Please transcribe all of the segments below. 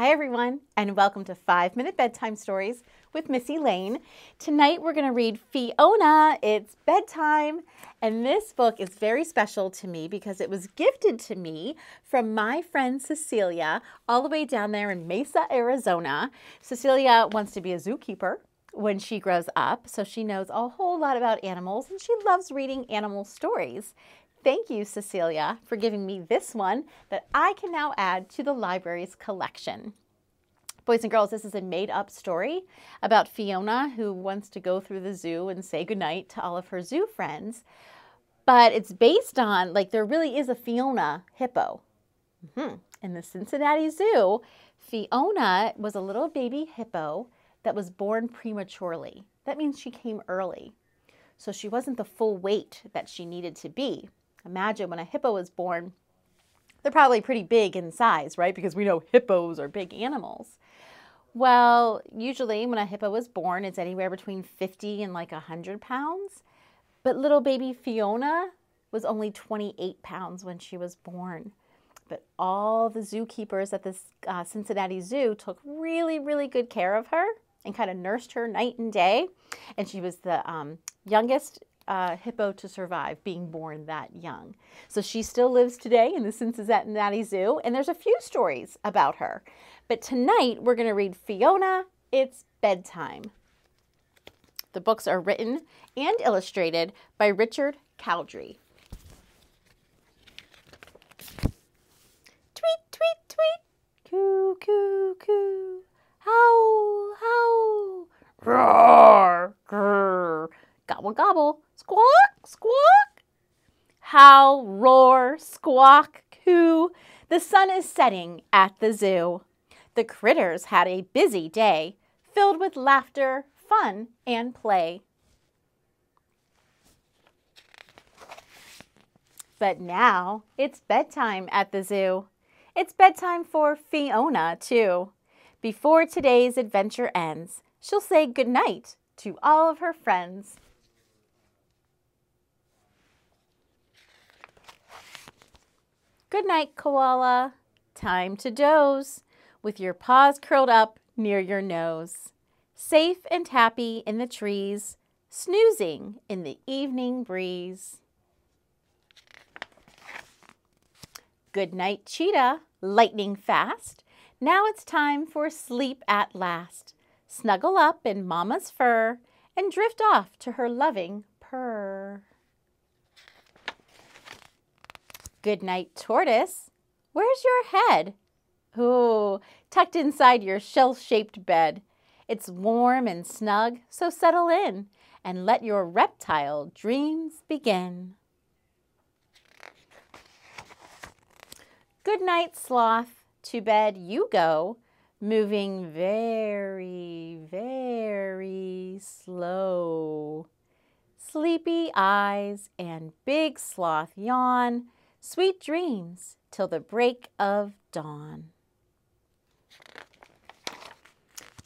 Hi everyone, and welcome to 5-Minute Bedtime Stories with Missy Lane. Tonight we're going to read Fiona. It's bedtime, and this book is very special to me because it was gifted to me from my friend Cecilia all the way down there in Mesa, Arizona. Cecilia wants to be a zookeeper when she grows up, so she knows a whole lot about animals, and she loves reading animal stories. Thank you, Cecilia, for giving me this one that I can now add to the library's collection. Boys and girls, this is a made-up story about Fiona who wants to go through the zoo and say goodnight to all of her zoo friends. But it's based on, there really is a Fiona hippo. In the Cincinnati Zoo, Fiona was a little baby hippo that was born prematurely. That means she came early. So she wasn't the full weight that she needed to be. Imagine when a hippo is born, they're probably pretty big in size, right? Because we know hippos are big animals. Well, usually when a hippo is born, it's anywhere between 50 and 100 pounds. But little baby Fiona was only 28 pounds when she was born. But all the zookeepers at this Cincinnati Zoo took really, really good care of her and kind of nursed her night and day. And she was the youngest hippo to survive, being born that young. So she still lives today in the Cincinnati Zoo, and there's a few stories about her. But tonight we're going to read Fiona, It's Bedtime. The books are written and illustrated by Richard Cowdery. Tweet, tweet, tweet, coo, coo, coo, howl, howl, roar, grrr, gobble, gobble, squawk, squawk, howl, roar, squawk, coo. The sun is setting at the zoo. The critters had a busy day, filled with laughter, fun, and play. But now it's bedtime at the zoo. It's bedtime for Fiona, too. Before today's adventure ends, she'll say goodnight to all of her friends. Good night, koala. Time to doze, with your paws curled up near your nose. Safe and happy in the trees, snoozing in the evening breeze. Good night, cheetah, lightning fast. Now it's time for sleep at last. Snuggle up in mama's fur and drift off to her loving purr. Good night, tortoise. Where's your head? Ooh, tucked inside your shell-shaped bed. It's warm and snug, so settle in and let your reptile dreams begin. Good night, sloth. To bed you go, moving very, very slow. Sleepy eyes and big sloth yawn. Sweet dreams till the break of dawn.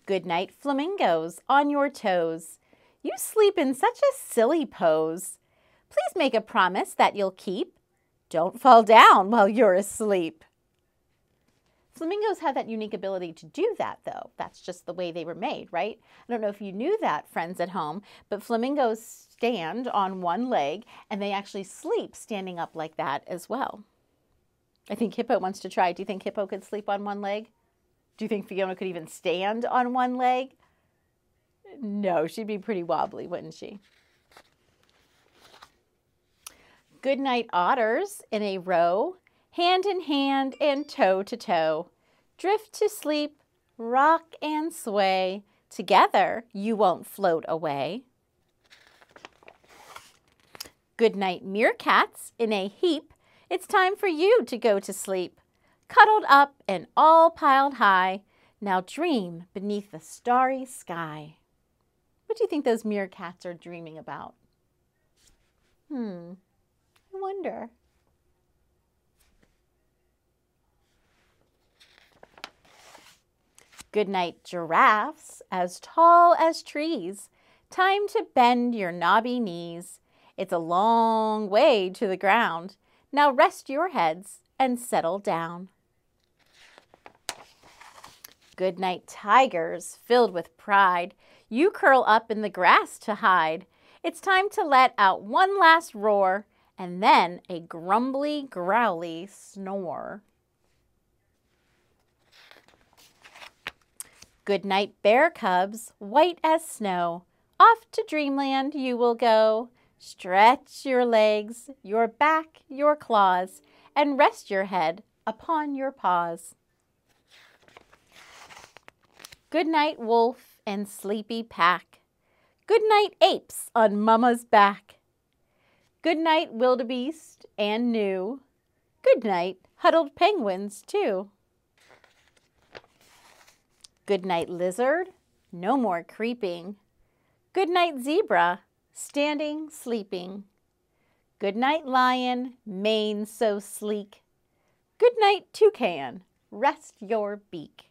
Good night, flamingos, on your toes. You sleep in such a silly pose. Please make a promise that you'll keep. Don't fall down while you're asleep. Flamingos have that unique ability to do that, though. That's just the way they were made, right? I don't know if you knew that, friends at home, but flamingos stand on one leg, and they actually sleep standing up like that as well. I think Hippo wants to try. Do you think Hippo could sleep on one leg? Do you think Fiona could even stand on one leg? No, she'd be pretty wobbly, wouldn't she? Good night, otters in a row, hand in hand and toe to toe. Drift to sleep, rock and sway. Together you won't float away. Good night, meerkats in a heap. It's time for you to go to sleep. Cuddled up and all piled high. Now dream beneath the starry sky. What do you think those meerkats are dreaming about? I wonder. Good night, giraffes, as tall as trees. Time to bend your knobby knees. It's a long way to the ground. Now rest your heads and settle down. Good night, tigers, filled with pride. You curl up in the grass to hide. It's time to let out one last roar, and then a grumbly, growly snore. Good night, bear cubs, white as snow. Off to dreamland you will go. Stretch your legs, your back, your claws, and rest your head upon your paws. Good night, wolf and sleepy pack. Good night, apes on mama's back. Good night, wildebeest and new. Good night, huddled penguins too. Good night, lizard, no more creeping. Good night, zebra, standing, sleeping. Good night, lion, mane so sleek. Good night, toucan, rest your beak.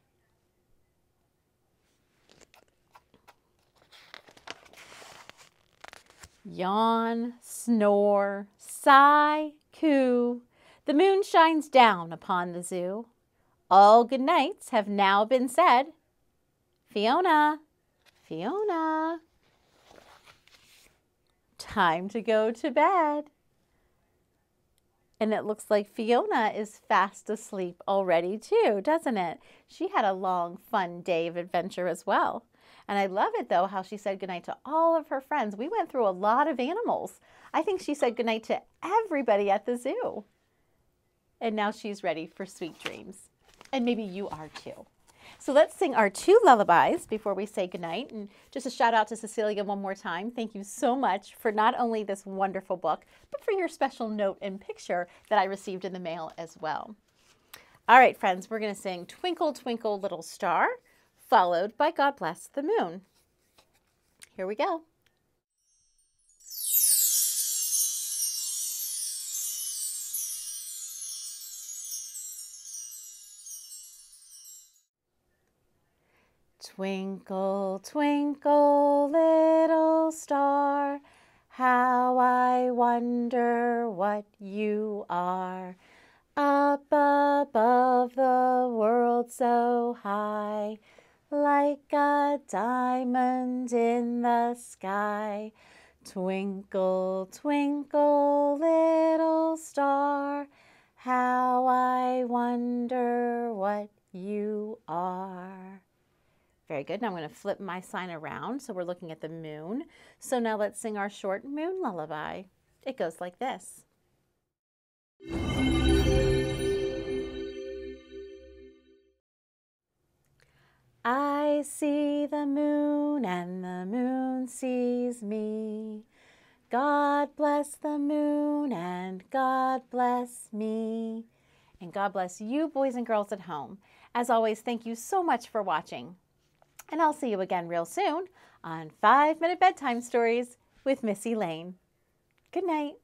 Yawn, snore, sigh, coo. The moon shines down upon the zoo. All good nights have now been said. Fiona, Fiona, time to go to bed. And it looks like Fiona is fast asleep already too, doesn't it? She had a long, fun day of adventure as well. And I love it, though, how she said goodnight to all of her friends. We went through a lot of animals. I think she said goodnight to everybody at the zoo. And now she's ready for sweet dreams. And maybe you are too. So let's sing our 2 lullabies before we say goodnight. And just a shout out to Cecilia one more time. Thank you so much for not only this wonderful book, but for your special note and picture that I received in the mail as well. All right, friends, we're going to sing Twinkle, Twinkle, Little Star, followed by God Bless the Moon. Here we go. Twinkle, twinkle, little star, how I wonder what you are. Up above the world so high, like a diamond in the sky. Twinkle, twinkle, little star, how I wonder what you are. Very good. Now I'm going to flip my sign around so we're looking at the moon. So now let's sing our short moon lullaby. It goes like this. I see the moon and the moon sees me. God bless the moon and God bless me. And God bless you, boys and girls at home. As always, thank you so much for watching. And I'll see you again real soon on 5 Minute Bedtime Stories with Missy Lane. Good night.